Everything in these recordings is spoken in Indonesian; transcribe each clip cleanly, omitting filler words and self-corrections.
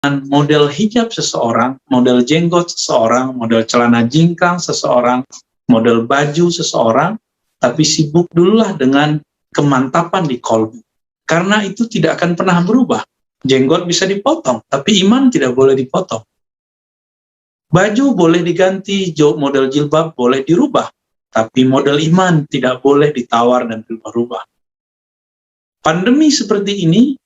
model hijab seseorang, model jenggot seseorang, model celana jingkrang seseorang, model baju seseorang, tapi sibuk dululah dengan kemantapan di kolbu. Karena itu tidak akan pernah berubah. Jenggot bisa dipotong, tapi iman tidak boleh dipotong. Baju boleh diganti, model jilbab boleh dirubah, tapi model iman tidak boleh ditawar dan berubah-ubah. Pandemi seperti ini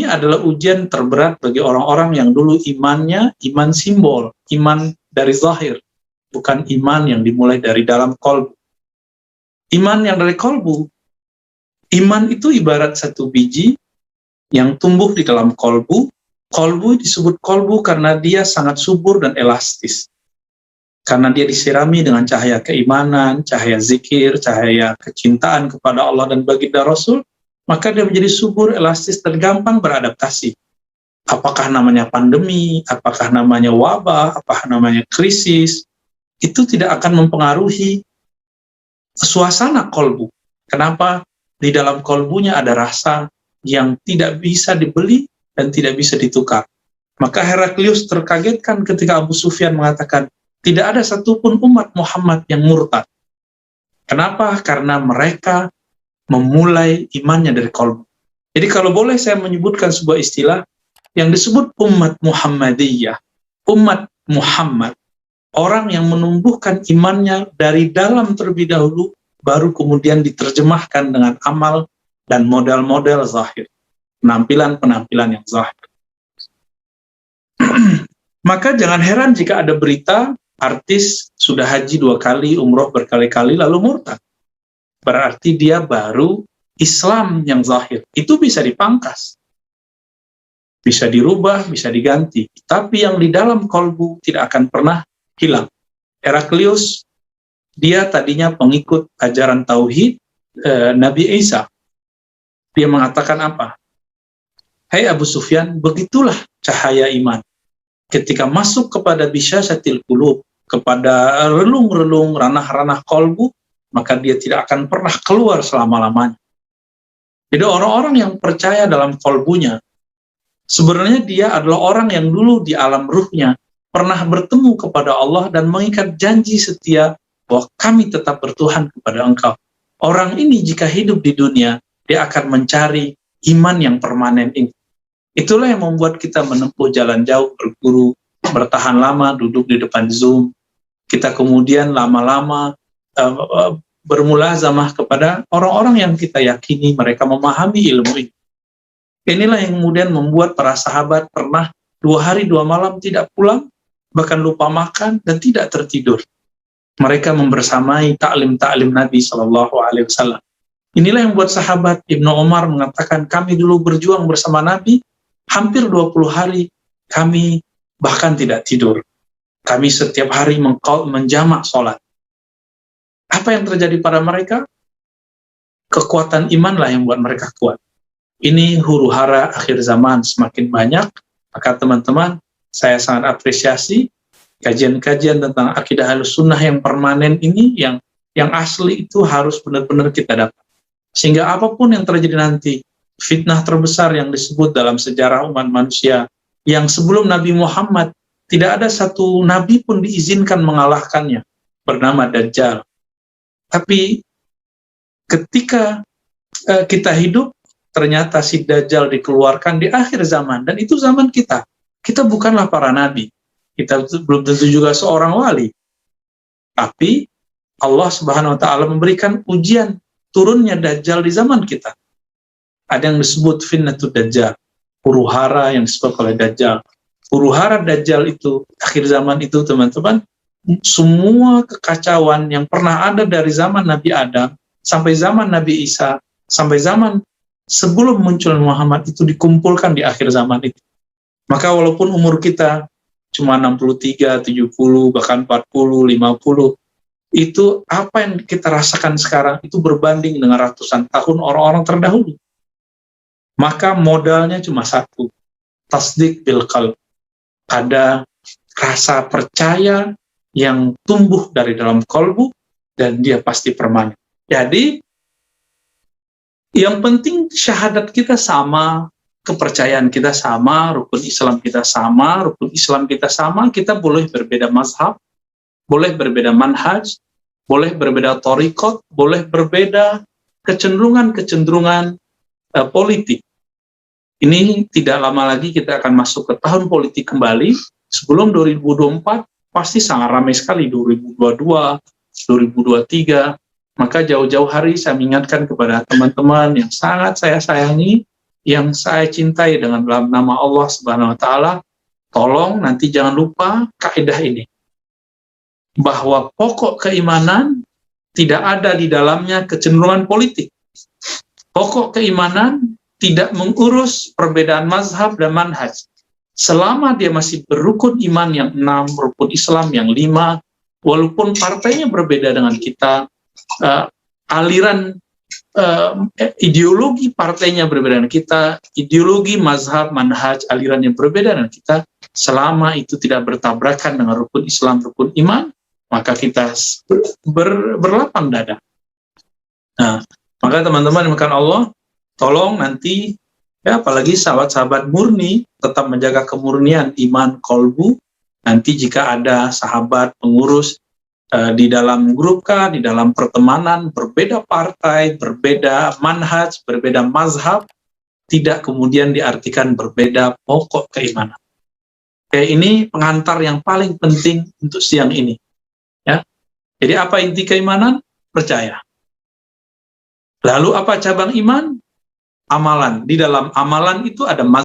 adalah ujian terberat bagi orang-orang yang dulu imannya iman simbol, iman dari zahir, bukan iman yang dimulai dari dalam kolbu. Iman yang dari kolbu, iman itu ibarat satu biji yang tumbuh di dalam kolbu. Kolbu disebut kolbu karena dia sangat subur dan elastis. Karena dia disirami dengan cahaya keimanan, cahaya zikir, cahaya kecintaan kepada Allah dan baginda Rasul, maka dia menjadi subur, elastis, dan gampang beradaptasi. Apakah namanya pandemi, apakah namanya wabah, apakah namanya krisis, itu tidak akan mempengaruhi suasana kolbu. Kenapa? Di dalam kolbunya ada rasa yang tidak bisa dibeli dan tidak bisa ditukar. Maka Heraklius terkagetkan ketika Abu Sufyan mengatakan, tidak ada satupun umat Muhammad yang murtad. Kenapa? Karena mereka memulai imannya dari kolbu. Jadi kalau boleh saya menyebutkan sebuah istilah yang disebut umat Muhammadiyah, umat Muhammad, orang yang menumbuhkan imannya dari dalam terlebih dahulu, baru kemudian diterjemahkan dengan amal dan model-model zahir, penampilan-penampilan yang zahir. Maka jangan heran jika ada berita artis sudah haji 2 kali, umroh berkali-kali, lalu murtad. Berarti dia baru Islam yang zahir. Itu bisa dipangkas, bisa dirubah, bisa diganti. Tapi yang di dalam kolbu tidak akan pernah hilang. Heraklius, dia tadinya pengikut ajaran tauhid Nabi Isa. Dia mengatakan apa? Hai Abu Sufyan, begitulah cahaya iman. Ketika masuk kepada bisyasatil qulub, kepada relung-relung ranah-ranah kolbu, maka dia tidak akan pernah keluar selama-lamanya. Jadi orang-orang yang percaya dalam kolbunya, sebenarnya dia adalah orang yang dulu di alam ruhnya pernah bertemu kepada Allah dan mengikat janji setia bahwa kami tetap bertuhan kepada engkau. Orang ini jika hidup di dunia, dia akan mencari iman yang permanen ini. Itulah yang membuat kita menempuh jalan jauh, berguru, bertahan lama, duduk di depan Zoom. Kita kemudian lama-lama bermulazamah kepada orang-orang yang kita yakini mereka memahami ilmu ini. Inilah yang kemudian membuat para sahabat pernah 2 hari 2 malam tidak pulang, bahkan lupa makan dan tidak tertidur. Mereka membersamai taklim-taklim Nabi SAW. Inilah yang membuat sahabat Ibnu Umar mengatakan, kami dulu berjuang bersama Nabi, hampir 20 hari kami bahkan tidak tidur. Kami setiap hari menjamak sholat. Apa yang terjadi pada mereka? Kekuatan imanlah yang membuat mereka kuat. Ini huru-hara akhir zaman semakin banyak, maka teman-teman, saya sangat apresiasi kajian-kajian tentang akidah Ahlussunnah yang permanen ini, yang asli itu harus benar-benar kita dapat. Sehingga apapun yang terjadi nanti, fitnah terbesar yang disebut dalam sejarah umat manusia, yang sebelum Nabi Muhammad, tidak ada satu nabi pun diizinkan mengalahkannya, bernama Dajjal. Tapi ketika kita hidup, ternyata si Dajjal dikeluarkan di akhir zaman, dan itu zaman kita. Kita bukanlah para nabi, kita belum tentu juga seorang wali. Tapi Allah Subhanahu wa Ta'ala memberikan ujian turunnya Dajjal di zaman kita. Ada yang disebut fitnatud Dajjal, huru-hara yang disebut oleh Dajjal. Huru-hara Dajjal itu, akhir zaman itu teman-teman, semua kekacauan yang pernah ada dari zaman Nabi Adam sampai zaman Nabi Isa, sampai zaman sebelum muncul Muhammad itu dikumpulkan di akhir zaman itu. Maka walaupun umur kita cuma 63, 70, bahkan 40, 50, itu apa yang kita rasakan sekarang itu berbanding dengan ratusan tahun orang-orang terdahulu. Maka modalnya cuma satu, tasdik bil qalb. Ada rasa percaya yang tumbuh dari dalam kolbu, dan dia pasti permanen. Jadi, yang penting syahadat kita sama, kepercayaan kita sama, rukun Islam kita sama, kita boleh berbeda mazhab, boleh berbeda manhaj, boleh berbeda thariqat, boleh berbeda kecenderungan-kecenderungan politik. Ini tidak lama lagi kita akan masuk ke tahun politik kembali. Sebelum 2024 pasti sangat ramai sekali 2022, 2023. Maka jauh-jauh hari saya mengingatkan kepada teman-teman yang sangat saya sayangi, yang saya cintai dengan dalam nama Allah Subhanahu wa taala, tolong nanti jangan lupa kaidah ini. Bahwa pokok keimanan tidak ada di dalamnya kecenderungan politik. Pokok keimanan tidak mengurus perbedaan mazhab dan manhaj. Selama dia masih berukun iman yang 6, rukun Islam yang 5, walaupun partainya berbeda dengan kita, aliran ideologi partainya berbeda dengan kita, ideologi mazhab, manhaj, aliran yang berbeda dengan kita, selama itu tidak bertabrakan dengan rukun Islam, rukun iman, maka kita berlapang dada. Nah, maka teman-teman dimakan Allah, tolong nanti, ya apalagi sahabat-sahabat murni, tetap menjaga kemurnian iman kolbu. Nanti jika ada sahabat pengurus di dalam grup kah, di dalam pertemanan, berbeda partai, berbeda manhaj, berbeda mazhab, tidak kemudian diartikan berbeda pokok keimanan. Ini pengantar yang paling penting untuk siang ini. Ya. Jadi apa inti keimanan? Percaya. Lalu apa cabang iman? Amalan. Di dalam amalan itu ada